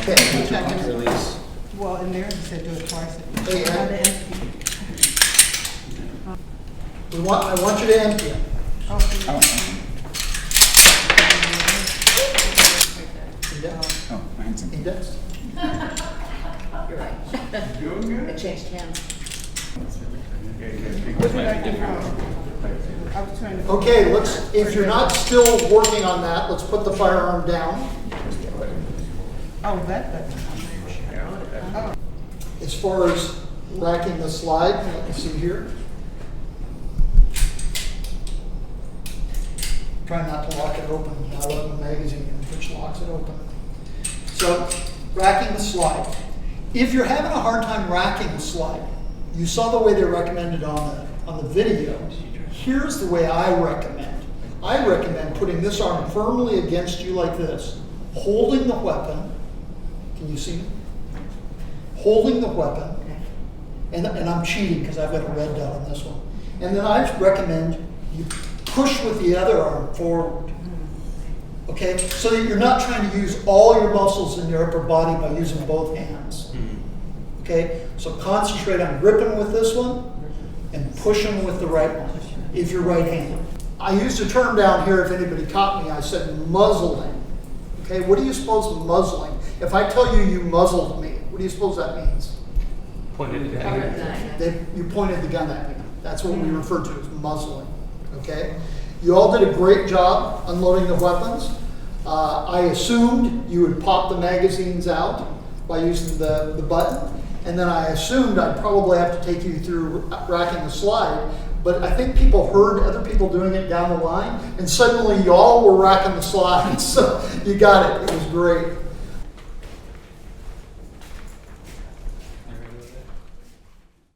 Okay. Check and release. Well, in there, he said do it twice. Hey, Now the empty. I want you to empty it. Oh, Index. Oh, mine's in. Index. You're right. It changed hands. what did I do wrong? I was trying to. Okay, if you're not still working on that, let's put the firearm down. Oh, that button. Oh, As far as racking the slide, let me see here. Try not to lock it open. I love the magazine which locks it open. So, racking the slide. If you're having a hard time racking the slide, you saw the way they recommended on the video. Here's the way I recommend. I recommend putting this arm firmly against you like this, holding the weapon. Can you see me? Holding the weapon. And I'm cheating because I've got a red dot on this one. And then I recommend you push with the other arm forward. Okay? So that you're not trying to use all your muscles in your upper body by using both hands. Okay? So concentrate on gripping with this one and pushing with the right one if you're right-handed. I used a term down here, if anybody caught me, I said muzzling. Okay? What do you suppose muzzling? If I tell you muzzled me, what do you suppose that means? Pointed the gun. You pointed the gun at me. That's what we refer to as muzzling. Okay? You all did a great job unloading the weapons. I assumed you would pop the magazines out by using the button. And then I assumed I'd probably have to take you through racking the slide. But I think people heard other people doing it down the line. And suddenly y'all were racking the slides. So you got it. It was great.